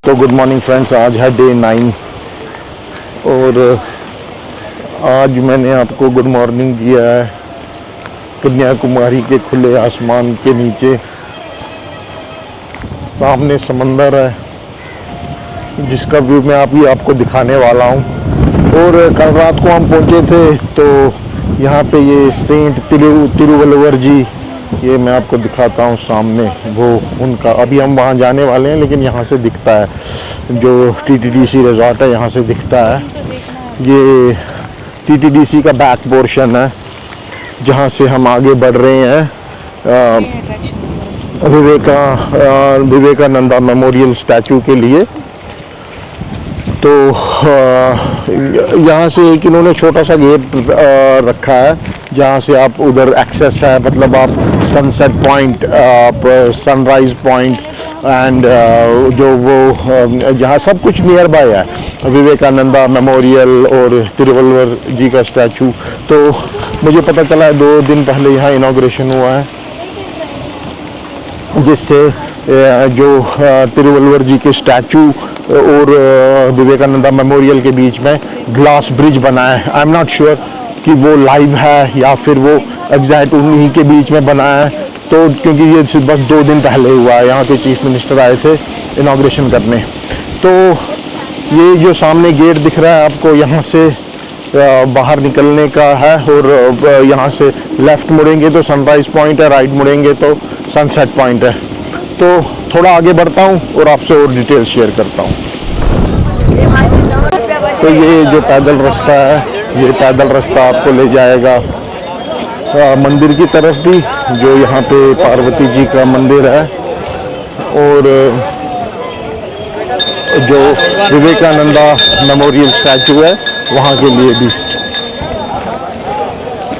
तो good morning friends, आज है डे 9 और आज मैंने आपको गुड मॉर्निंग किया है कन्याकुमारी के खुले आसमान के नीचे। सामने समंदर है जिसका व्यू मैं अभी आपको दिखाने वाला हूँ। और कल रात को हम पहुँचे थे तो यहाँ पे ये सेंट तिरुवल्लुवर जी, ये मैं आपको दिखाता हूँ सामने, वो उनका अभी हम वहाँ जाने वाले हैं, लेकिन यहाँ से दिखता है जो टीटीडीसी रिजॉर्ट है, यहाँ से दिखता है। ये टीटीडीसी का बैक पोर्शन है जहाँ से हम आगे बढ़ रहे हैं विवेकानंदा मेमोरियल स्टैचू के लिए। तो यहाँ से एक इन्होंने छोटा सा गेट रखा है जहाँ से आप उधर एक्सेस है, मतलब आप सनसेट पॉइंट, आप सनराइज पॉइंट एंड जो वो जहाँ सब कुछ नियर बाय है, विवेकानंदा मेमोरियल और तिरुवल्लुवर जी का स्टैचू। तो मुझे पता चला है 2 दिन पहले यहाँ इनॉग्रेशन हुआ है, जिससे जो तिरुवल्लुवर जी के स्टैचू और विवेकानंदा मेमोरियल के बीच में ग्लास ब्रिज बना है। आई एम नॉट श्योर कि वो लाइव है या फिर वो एग्जैक्ट उन्हीं के बीच में बना है। तो क्योंकि ये बस 2 दिन पहले हुआ है, यहाँ के चीफ मिनिस्टर आए थे इनॉग्रेशन करने। तो ये जो सामने गेट दिख रहा है आपको, यहाँ से बाहर निकलने का है और यहाँ से लेफ़्ट मुड़ेंगे तो सनराइज़ पॉइंट है, राइट मुड़ेंगे तो सनसेट पॉइंट है। तो थोड़ा आगे बढ़ता हूँ और आपसे और डिटेल शेयर करता हूँ। तो ये जो पैदल रास्ता है, ये पैदल रास्ता आपको ले जाएगा मंदिर की तरफ भी, जो यहाँ पे पार्वती जी का मंदिर है, और जो विवेकानंदा मेमोरियल स्टैचू है वहाँ के लिए भी।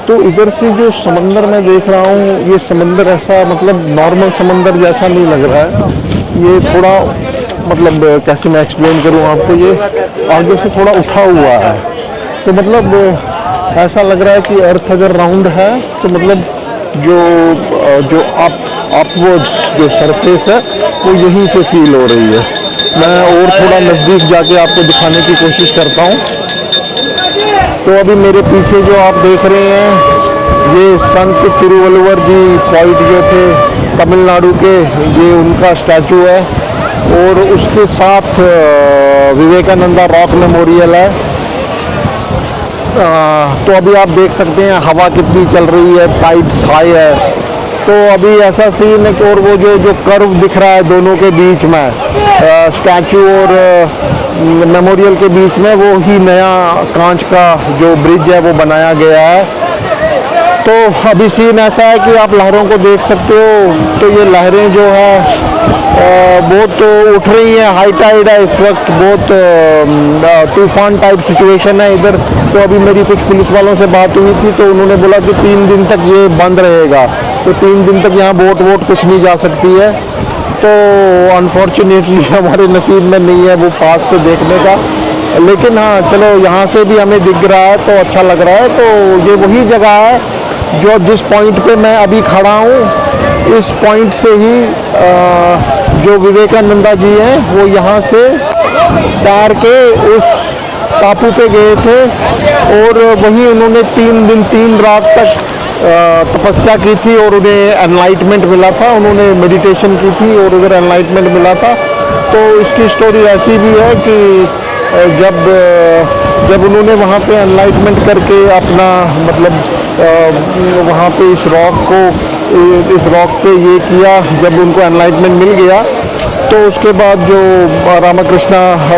तो इधर से जो समंदर मैं देख रहा हूँ, ये समंदर ऐसा मतलब नॉर्मल समंदर जैसा नहीं लग रहा है। ये थोड़ा मतलब कैसे मैं एक्सप्लेन करूँ आपको, ये आगे से थोड़ा उठा हुआ है। तो मतलब ऐसा लग रहा है कि अर्थ अगर राउंड है तो मतलब जो अपवर्ड्स जो सरफेस है वो यहीं से फील हो रही है। मैं और थोड़ा नज़दीक जाके आपको दिखाने की कोशिश करता हूँ। तो अभी मेरे पीछे जो आप देख रहे हैं, ये संत तिरुवल्लुवर जी पॉइंट जो थे तमिलनाडु के, ये उनका स्टैचू है। और उसके साथ विवेकानंदा रॉक मेमोरियल है। तो अभी आप देख सकते हैं हवा कितनी चल रही है, टाइड्स हाई है। तो अभी ऐसा सीन है कि और वो जो कर्व दिख रहा है दोनों के बीच में, स्टैचू और मेमोरियल के बीच में, वो ही नया कांच का जो ब्रिज है वो बनाया गया है। तो अभी सीन ऐसा है कि आप लहरों को देख सकते हो। तो ये लहरें जो है बहुत उठ रही हैं, हाई टाइड है इस वक्त, बहुत तूफान टाइप सिचुएशन है इधर। तो अभी मेरी कुछ पुलिस वालों से बात हुई थी, तो उन्होंने बोला कि 3 दिन तक ये बंद रहेगा। तो 3 दिन तक यहाँ बोट कुछ नहीं जा सकती है। तो अनफॉर्चुनेटली हमारे नसीब में नहीं है वो पास से देखने का। लेकिन हाँ चलो, यहाँ से भी हमें दिख रहा है तो अच्छा लग रहा है। तो ये वही जगह है जो जिस पॉइंट पे मैं अभी खड़ा हूँ, इस पॉइंट से ही जो विवेकानंदा जी हैं वो यहाँ से तैर के उस टापू पे गए थे और वहीं उन्होंने 3 दिन 3 रात तक तपस्या की थी और उन्हें एनलाइटमेंट मिला था। उन्होंने मेडिटेशन की थी और उधर एनलाइटमेंट मिला था। तो इसकी स्टोरी ऐसी भी है कि जब उन्होंने वहाँ पे एनलाइटमेंट करके अपना मतलब वहाँ पे इस रॉक पे ये किया, जब उनको एनलाइटमेंट मिल गया तो उसके बाद जो रामकृष्ण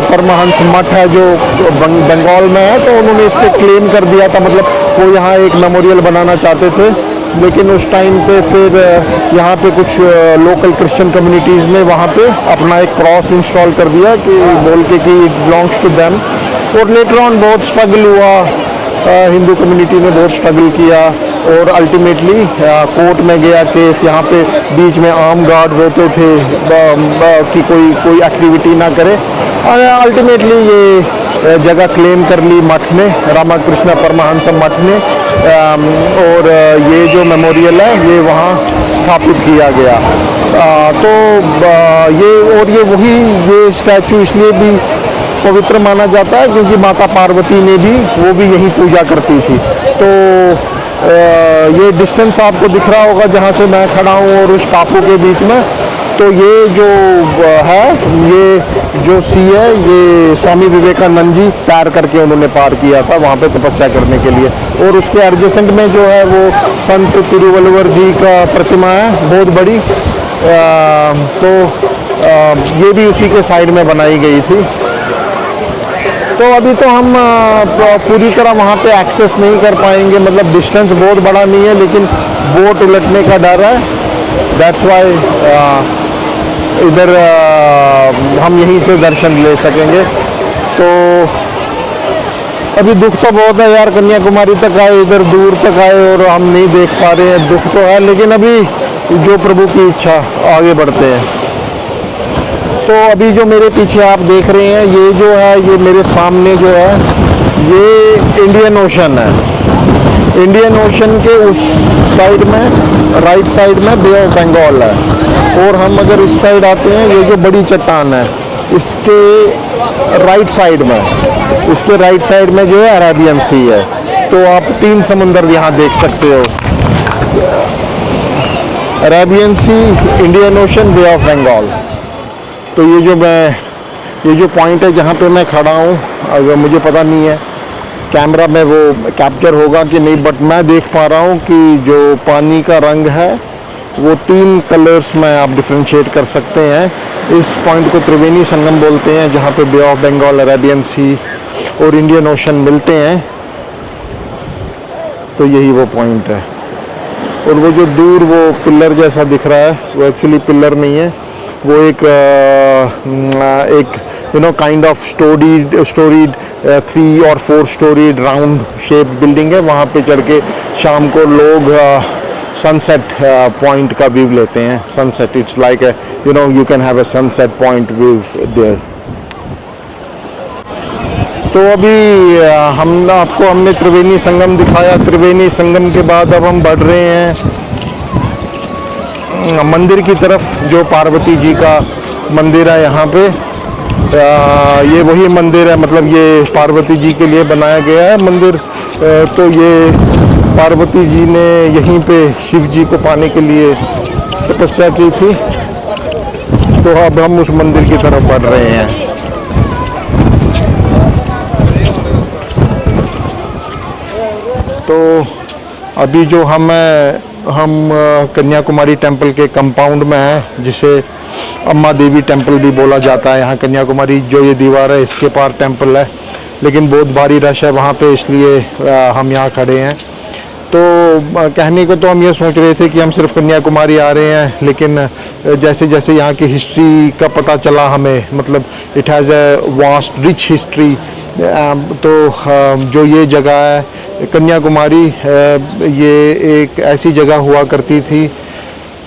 परमहंस मठ है जो बंगाल में है, तो उन्होंने इस पर क्लेम कर दिया था। मतलब वो यहाँ एक मेमोरियल बनाना चाहते थे, लेकिन उस टाइम पे फिर यहाँ पे कुछ लोकल क्रिश्चियन कम्युनिटीज़ ने वहाँ पे अपना एक क्रॉस इंस्टॉल कर दिया कि बोल के कि इट बिलोंग्स टू देम। और लेटर ऑन बहुत स्ट्रगल हुआ, हिंदू कम्युनिटी ने बहुत स्ट्रगल किया और अल्टीमेटली कोर्ट में गया केस। यहाँ पे बीच में आर्म गार्ड्स होते थे कि कोई एक्टिविटी ना करे। और अल्टीमेटली ये जगह क्लेम कर ली मठ ने, रामकृष्ण परमहंस मठ ने, और ये जो मेमोरियल है ये वहाँ स्थापित किया गया। तो ये वही ये स्टैचू इसलिए भी पवित्र माना जाता है क्योंकि माता पार्वती ने भी वो भी यही पूजा करती थी। तो ये डिस्टेंस आपको दिख रहा होगा जहाँ से मैं खड़ा हूँ और उस टापू के बीच में। तो ये जो है, ये जो सी है, ये स्वामी विवेकानंद जी तैर करके उन्होंने पार किया था वहाँ पे तपस्या करने के लिए। और उसके एडजेसेंट में जो है वो संत तिरुवल्लुवर जी का प्रतिमा है, बहुत बड़ी। तो ये भी उसी के साइड में बनाई गई थी। तो अभी तो हम पूरी तरह वहाँ पे एक्सेस नहीं कर पाएंगे, मतलब डिस्टेंस बहुत बड़ा नहीं है, लेकिन बोट उलटने का डर है। दैट्स वाई इधर हम यहीं से दर्शन ले सकेंगे। तो अभी दुख तो बहुत है यार, कन्याकुमारी तक आए, इधर दूर तक आए और हम नहीं देख पा रहे हैं। दुख तो है, लेकिन अभी जो प्रभु की इच्छा, आगे बढ़ते हैं। तो अभी जो मेरे पीछे आप देख रहे हैं, ये जो है, ये मेरे सामने जो है, ये इंडियन ओशन है। इंडियन ओशन के उस साइड में, राइट साइड में बे ऑफ बंगाल है। और हम अगर इस साइड आते हैं, ये जो बड़ी चट्टान है, इसके राइट साइड में, इसके राइट साइड में जो है अरेबियन सी है। तो आप 3 समुंदर यहाँ देख सकते हो, Arabian sea, Indian ocean, bay of Bengal. तो ये जो पॉइंट है जहाँ पे मैं खड़ा हूँ, अगर मुझे पता नहीं है कैमरा में वो कैप्चर होगा कि नहीं, बट मैं देख पा रहा हूँ कि जो पानी का रंग है वो 3 कलर्स में आप डिफ्रेंशिएट कर सकते हैं। इस पॉइंट को त्रिवेणी संगम बोलते हैं, जहाँ पे बे ऑफ बंगाल, अरेबियन सी और इंडियन ओशन मिलते हैं। तो यही वो पॉइंट है। और वो जो दूर वो पिलर जैसा दिख रहा है, वो एक्चुअली पिलर नहीं है, वो एक काइंड ऑफ स्टोरीड 3 और 4 स्टोरीड राउंड शेप बिल्डिंग है। वहाँ पे चढ़ के शाम को लोग सनसेट पॉइंट का व्यू लेते हैं। Sunset, it's like you can have a sunset point view there. तो अभी हमने त्रिवेणी संगम दिखाया। त्रिवेणी संगम के बाद अब हम बढ़ रहे हैं मंदिर की तरफ, जो पार्वती जी का मंदिर है यहाँ पे। ये वही मंदिर है, मतलब ये पार्वती जी के लिए बनाया गया है मंदिर। तो ये पार्वती जी ने यहीं पे शिव जी को पाने के लिए तपस्या की थी। तो अब हम उस मंदिर की तरफ बढ़ रहे हैं। तो अभी जो हम कन्याकुमारी टेम्पल के कंपाउंड में है, जिसे अम्मा देवी टेम्पल भी बोला जाता है। यहाँ कन्याकुमारी जो ये दीवार है, इसके पार टेम्पल है, लेकिन बहुत भारी रश है वहाँ पे, इसलिए हम यहाँ खड़े हैं। तो कहने को तो हम ये सोच रहे थे कि हम सिर्फ कन्याकुमारी आ रहे हैं, लेकिन जैसे जैसे यहाँ की हिस्ट्री का पता चला हमें, मतलब it has a vast rich history. तो जो ये जगह है कन्याकुमारी, ये एक ऐसी जगह हुआ करती थी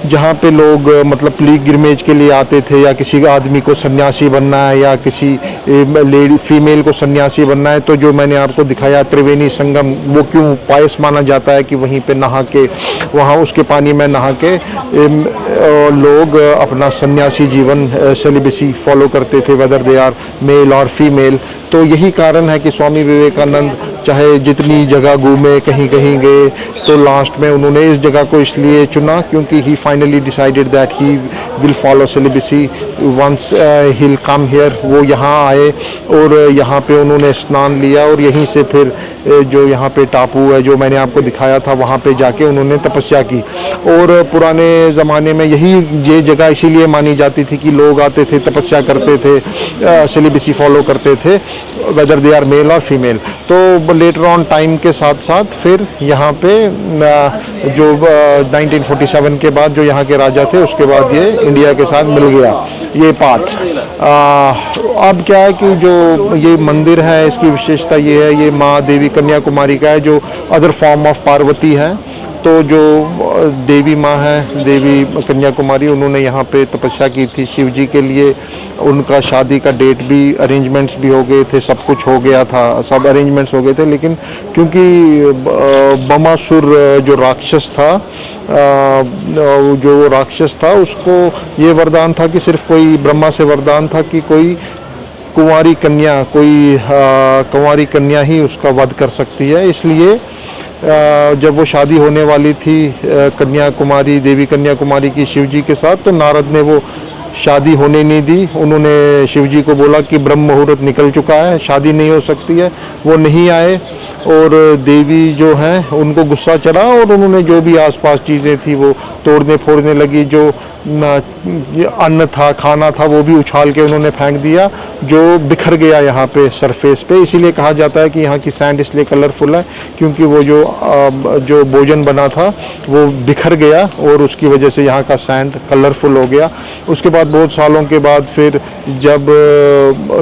जहाँ पे लोग मतलब पिलग्रिमेज के लिए आते थे, या किसी आदमी को सन्यासी बनना है या किसी लेडी फीमेल को सन्यासी बनना है। तो जो मैंने आपको दिखाया त्रिवेणी संगम, वो क्यों पायस माना जाता है कि वहीं पे नहा के, वहाँ उसके पानी में नहा के लोग अपना सन्यासी जीवन, सेलिबेसी फॉलो करते थे, वेदर दे आर मेल और फीमेल। तो यही कारण है कि स्वामी विवेकानंद चाहे जितनी जगह घूमे, कहीं कहीं गए, तो लास्ट में उन्होंने इस जगह को इसलिए चुना क्योंकि he finally decided that he will follow celibacy once he will come here. वो यहाँ आए और यहाँ पे उन्होंने स्नान लिया, और यहीं से फिर जो यहाँ पे टापू है जो मैंने आपको दिखाया था, वहाँ पे जाके उन्होंने तपस्या की। और पुराने ज़माने में यही ये जगह इसीलिए मानी जाती थी कि लोग आते थे, तपस्या करते थे, सेलिबेसी फॉलो करते थे, वेदर दे आर मेल और फीमेल। तो लेटर ऑन टाइम के साथ साथ फिर यहाँ पे जो 1947 के बाद जो यहाँ के राजा थे, उसके बाद ये इंडिया के साथ मिल गया ये पार्ट। अब क्या है कि जो ये मंदिर है, इसकी विशेषता ये है, ये माँ देवी कन्याकुमारी का है, जो अदर फॉर्म ऑफ पार्वती है। तो जो देवी माँ है, देवी कन्याकुमारी, उन्होंने यहाँ पे तपस्या की थी शिव जी के लिए। उनका शादी का डेट भी, अरेंजमेंट्स भी हो गए थे, सब कुछ हो गया था, सब अरेंजमेंट्स हो गए थे। लेकिन क्योंकि बमासुर जो राक्षस था, जो राक्षस था, उसको ये वरदान था कि सिर्फ कोई, ब्रह्मा से वरदान था कि कोई कुंवारी कन्या, कोई कुंवारी कन्या ही उसका वध कर सकती है। इसलिए जब वो शादी होने वाली थी कन्याकुमारी, देवी कन्याकुमारी की शिव जी के साथ, तो नारद ने वो शादी होने नहीं दी। उन्होंने शिव जी को बोला कि ब्रह्म मुहूर्त निकल चुका है, शादी नहीं हो सकती है। वो नहीं आए और देवी जो हैं उनको गुस्सा चढ़ा और उन्होंने जो भी आसपास चीज़ें थी वो तोड़ने फोड़ने लगी। जो अन्न था, खाना था, वो भी उछाल के उन्होंने फेंक दिया, जो बिखर गया यहाँ पे सरफेस पे। इसीलिए कहा जाता है कि यहाँ की सैंड इसलिए कलरफुल है, क्योंकि वो जो भोजन बना था वो बिखर गया और उसकी वजह से यहाँ का सैंड कलरफुल हो गया। उसके बाद बहुत सालों के बाद फिर जब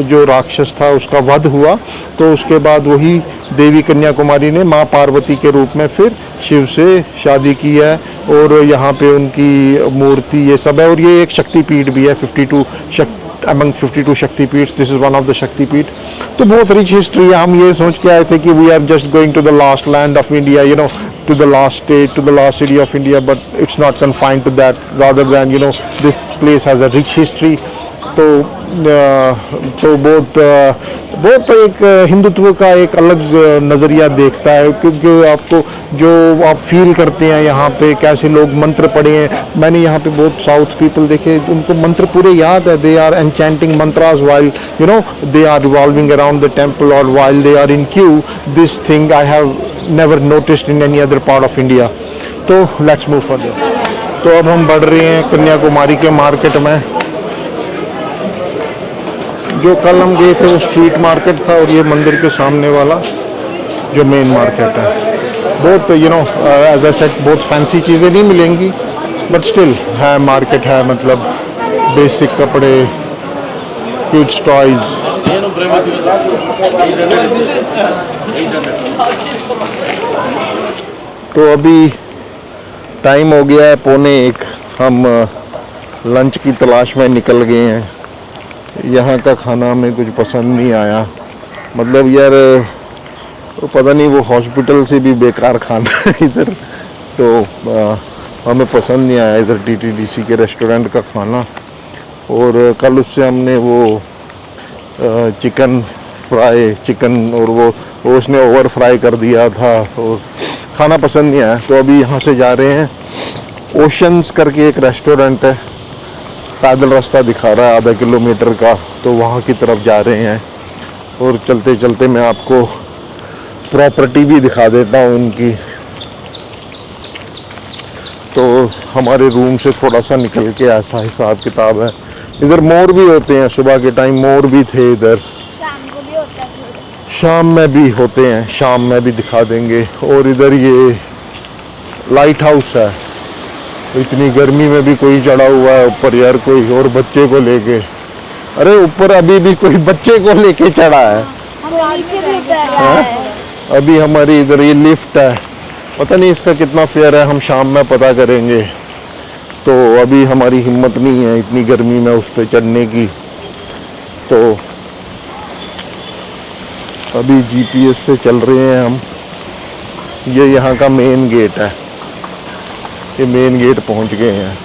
जो राक्षस था उसका वध हुआ, तो उसके बाद वही देवी कन्याकुमारी ने माँ पार्वती के रूप में फिर शिव से शादी की है और यहाँ पे उनकी मूर्ति ये सब है। और ये एक शक्तिपीठ भी है, 52 among 52 शक्तिपीठ, this is one of the शक्तिपीठ। तो बहुत रिच हिस्ट्री है। हम ये सोच के आए थे कि we are just going to the last land of India, you know, to the last state, to the last city of India, but it's not confined to that. Rather than, you know, this place has a rich history. तो बहुत एक हिंदुत्व का एक अलग नज़रिया देखता है, क्योंकि आपको जो आप फील करते हैं यहाँ पे, कैसे लोग मंत्र पढ़े हैं। मैंने यहाँ पे बहुत साउथ पीपल देखे, उनको मंत्र पूरे याद है। They are enchanting mantras while, you know, they are revolving around the temple or while they are in queue. This thing I have never noticed in any other part of India. तो let's move further. तो अब हम बढ़ रहे हैं कन्याकुमारी के market में। जो कल हम गए थे वो स्ट्रीट मार्केट था और ये मंदिर के सामने वाला जो मेन मार्केट है। बहुत, you know, as I said, बहुत फैंसी चीज़ें नहीं मिलेंगी, बट स्टिल है, मार्केट है, मतलब बेसिक कपड़े, किड्स टॉयज। तो अभी टाइम हो गया है 12:45, हम लंच की तलाश में निकल गए हैं। यहाँ का खाना हमें कुछ पसंद नहीं आया, मतलब यार पता नहीं, वो हॉस्पिटल से भी बेकार खाना है इधर, तो हमें पसंद नहीं आया इधर TTDC के रेस्टोरेंट का खाना। और कल उससे हमने वो चिकन फ्राई, चिकन और वो उसने ओवर फ्राई कर दिया था और खाना पसंद नहीं आया। तो अभी यहाँ से जा रहे हैं, ओशंस करके एक रेस्टोरेंट है, पैदल रास्ता दिखा रहा है आधा किलोमीटर का, तो वहाँ की तरफ जा रहे हैं। और चलते चलते मैं आपको प्रॉपर्टी भी दिखा देता हूँ उनकी। तो हमारे रूम से थोड़ा सा निकल के ऐसा हिसाब किताब है। इधर मोर भी होते हैं, सुबह के टाइम मोर भी थे इधर, शाम को भी होता है, शाम में भी होते हैं, शाम में भी दिखा देंगे। और इधर ये लाइट हाउस है, इतनी गर्मी में भी कोई चढ़ा हुआ है ऊपर यार, कोई, और बच्चे को लेके। अरे ऊपर अभी भी कोई बच्चे को लेके चढ़ा है। नीचे भी उतर रहा है। अभी हमारी इधर ये लिफ्ट है, पता नहीं इसका कितना फेयर है, हम शाम में पता करेंगे। तो अभी हमारी हिम्मत नहीं है इतनी गर्मी में उस पर चढ़ने की। तो अभी GPS से चल रहे हैं हम। ये यहाँ का मेन गेट है, ये मेन गेट पहुँच गए हैं।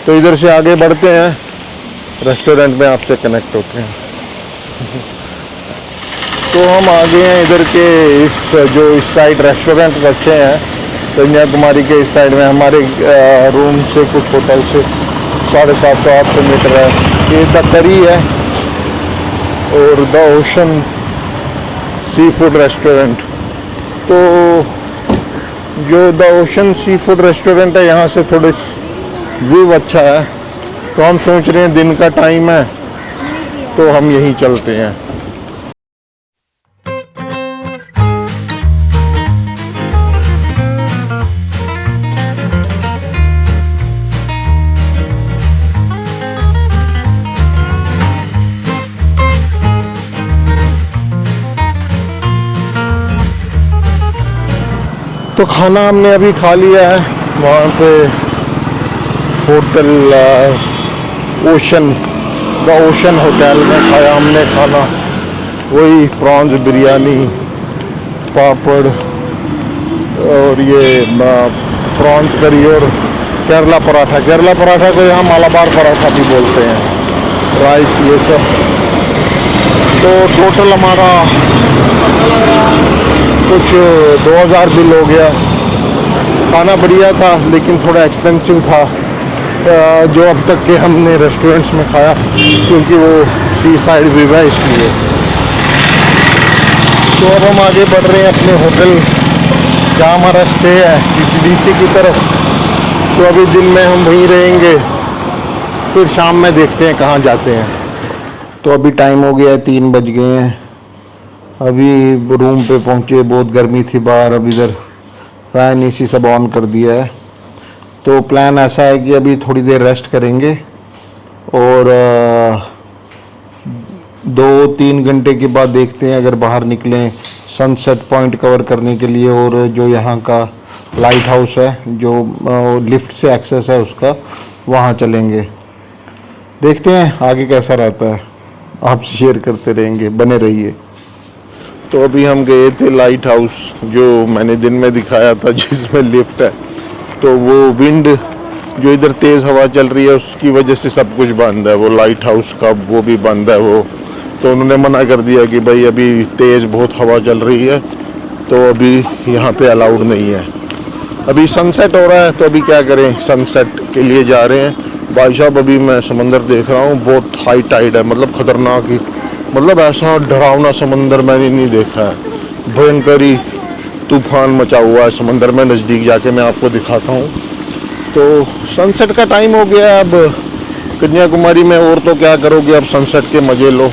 तो इधर से आगे बढ़ते हैं, रेस्टोरेंट में आपसे कनेक्ट होते हैं। तो हम आ गए हैं इधर के इस साइड रेस्टोरेंट अच्छे हैं कन्याकुमारी के इस साइड में। हमारे रूम से कुछ होटल से 750-800 मीटर है। ये द करी है और the ocean sea food restaurant. तो जो the ocean sea food restaurant है, यहाँ से थोड़े व्यू अच्छा है। तो हम सोच रहे हैं दिन का टाइम है तो हम यहीं चलते हैं। तो खाना हमने अभी खा लिया है वहाँ पे hotel ocean, the ocean hotel में खाया हमने खाना। वही प्रॉन्स बिरयानी, पापड़ और ये प्रॉन्स करी और केरला पराठा। केरला पराठा को यहाँ मालाबार पराठा भी बोलते हैं, राइस ये सब। तो टोटल हमारा कुछ 2000 बिल हो गया। खाना बढ़िया था लेकिन थोड़ा एक्सपेंसिव था जो अब तक के हमने रेस्टोरेंट्स में खाया, क्योंकि वो सी साइड व्यू है इसलिए। तो अब हम आगे बढ़ रहे हैं अपने होटल जहाँ हमारा स्टे है डीसी की तरफ। तो अभी दिन में हम वहीं रहेंगे, फिर शाम में देखते हैं कहाँ जाते हैं। तो अभी टाइम हो गया है, 3 बज गए हैं। अभी रूम पे पहुँचे, बहुत गर्मी थी बाहर। अब इधर फैन एसी सब ऑन कर दिया है। तो प्लान ऐसा है कि अभी थोड़ी देर रेस्ट करेंगे और 2-3 घंटे के बाद देखते हैं अगर बाहर निकलें सनसेट पॉइंट कवर करने के लिए, और जो यहाँ का लाइट हाउस है जो लिफ्ट से एक्सेस है उसका, वहाँ चलेंगे। देखते हैं आगे कैसा रहता है, आपसे शेयर करते रहेंगे, बने रहिए। तो अभी हम गए थे लाइट हाउस जो मैंने दिन में दिखाया था जिसमें लिफ्ट है। तो वो विंड जो इधर तेज़ हवा चल रही है उसकी वजह से सब कुछ बंद है, वो लाइट हाउस का वो भी बंद है वो। तो उन्होंने मना कर दिया कि भाई अभी तेज़ बहुत हवा चल रही है तो अभी यहाँ पे अलाउड नहीं है। अभी सनसेट हो रहा है तो अभी क्या करें, सनसेट के लिए जा रहे हैं। भाई साहब अभी मैं समंदर देख रहा हूँ, बहुत हाई टाइड है, मतलब ख़तरनाक ही, मतलब ऐसा डरावना समंदर मैंने नहीं देखा है। भयंकर ही तूफान मचा हुआ है समंदर में। नज़दीक जाके मैं आपको दिखाता हूँ। तो सनसेट का टाइम हो गया अब कन्याकुमारी में, और तो क्या करोगे, अब सनसेट के मज़े लो।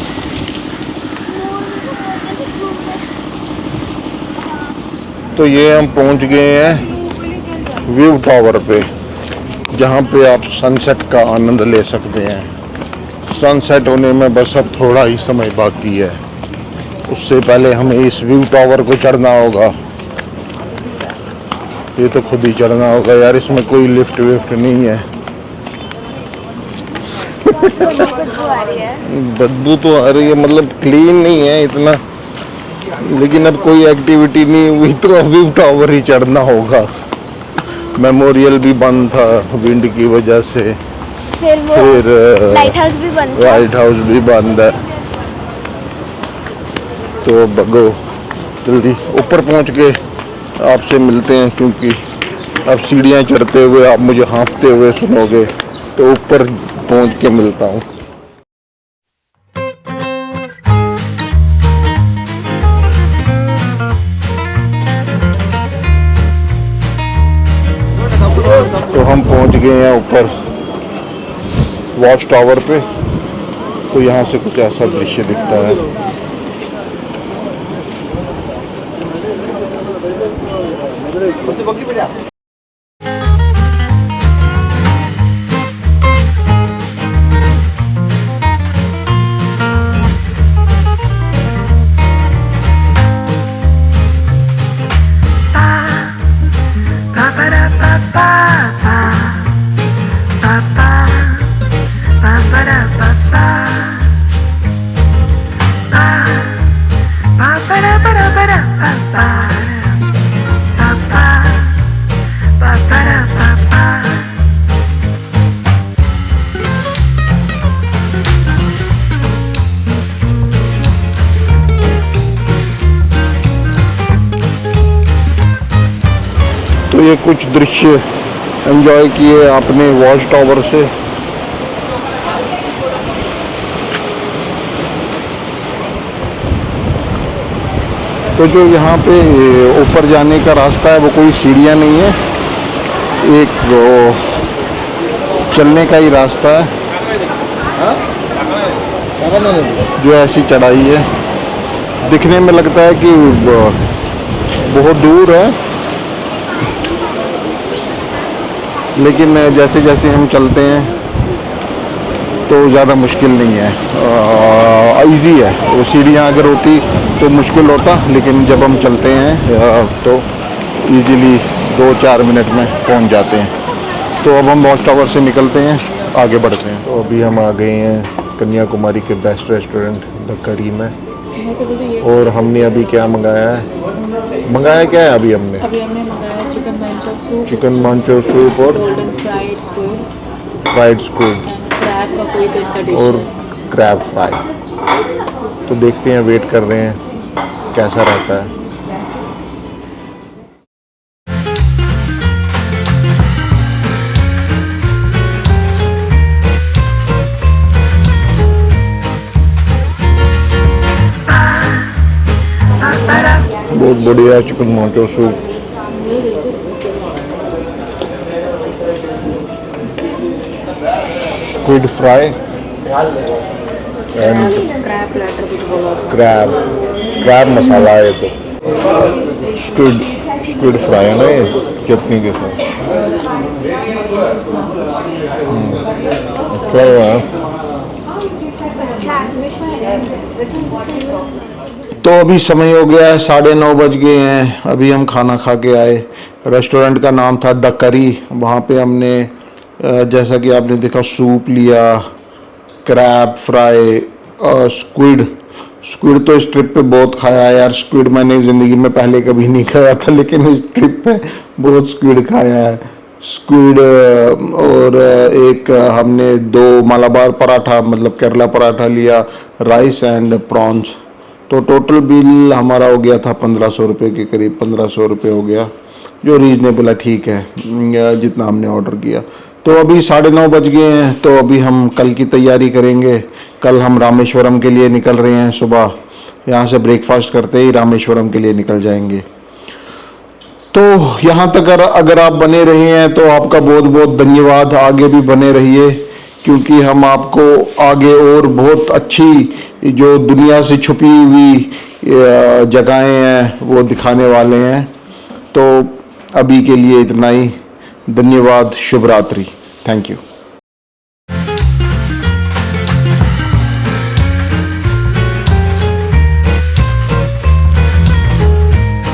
तो ये हम पहुँच गए हैं व्यू टावर पे, जहाँ पे आप सनसेट का आनंद ले सकते हैं। सनसेट होने में बस अब थोड़ा ही समय बाकी है, उससे पहले हमें इस व्यू टावर को चढ़ना होगा। ये तो खुद ही चढ़ना होगा यार, इसमें कोई लिफ्ट विफ्ट नहीं है। बदबू तो आ रही है, मतलब क्लीन नहीं है इतना, लेकिन अब कोई एक्टिविटी नहीं हुई तो अब व्यू टावर ही चढ़ना होगा। मेमोरियल भी बंद था विंड की वजह से, फिर लाइट हाउस भी बंद था। लाइट हाउस भी बंद है। तो बगो जल्दी ऊपर पहुंच के आपसे मिलते हैं, क्योंकि अब सीढ़ियां चढ़ते हुए आप मुझे हाँफते हुए सुनोगे। तो ऊपर पहुंच के मिलता हूँ। तो हम पहुंच गए हैं ऊपर वॉच टावर पे। तो यहाँ से कुछ ऐसा दृश्य दिखता है। तो ये कुछ दृश्य एंजॉय किए आपने वॉच टावर से। तो जो यहाँ पे ऊपर जाने का रास्ता है वो कोई सीढ़ियाँ नहीं है, एक चलने का ही रास्ता है जो ऐसी चढ़ाई है। दिखने में लगता है कि बहुत दूर है, लेकिन जैसे जैसे हम चलते हैं तो ज़्यादा मुश्किल नहीं है, इजी है। वो सीढ़ियाँ अगर होती तो मुश्किल होता, लेकिन जब हम चलते हैं तो इजीली 2-4 मिनट में पहुंच जाते हैं। तो अब हम वॉच टावर से निकलते हैं, आगे बढ़ते हैं। तो अभी हम आ गए हैं कन्याकुमारी के बेस्ट रेस्टोरेंट द करी में। और हमने अभी क्या मंगाया है? मंगाया क्या है अभी हमने? अभी हमने मंगाया chicken manchow soup, chicken manchow soup और golden fried squid fried squid and crab का कोई दिन का डिश और है। Crab fry. तो देखते हैं, वेट कर रहे हैं कैसा रहता है। बहुत बढ़िया chicken manchow soup. Squid fry and crab platter कुछ बोला क्रैब मसाला है। तो स्क्विड फ्राई है ना, ये चटनी के साथ। अच्छा है। तो अभी समय हो गया है 9:30 बज गए हैं। अभी हम खाना खा के आए। रेस्टोरेंट का नाम था द करी। वहाँ पे हमने जैसा कि आपने देखा सूप लिया, क्रैब फ्राई, स्क्विड तो इस ट्रिप पे बहुत खाया है यार। स्क्विड मैंने ज़िंदगी में पहले कभी नहीं खाया था, लेकिन इस ट्रिप पे बहुत स्क्विड खाया है। स्क्विड और एक हमने 2 मलाबार पराठा मतलब केरला पराठा लिया, राइस एंड प्रॉन्स। तो टोटल बिल हमारा हो गया था 1500 रुपये के करीब। 1500 रुपये हो गया, जो रीज़नेबल है, ठीक है जितना हमने ऑर्डर किया। तो अभी 9:30 बज गए हैं। तो अभी हम कल की तैयारी करेंगे। कल हम रामेश्वरम के लिए निकल रहे हैं। सुबह यहाँ से ब्रेकफास्ट करते ही रामेश्वरम के लिए निकल जाएंगे। तो यहाँ तक अगर आप बने रहे हैं तो आपका बहुत बहुत धन्यवाद। आगे भी बने रहिए, क्योंकि हम आपको आगे और बहुत अच्छी जो दुनिया से छुपी हुई जगहें हैं वो दिखाने वाले हैं। तो अभी के लिए इतना ही। धन्यवाद। शुभ रात्रि। Thank you.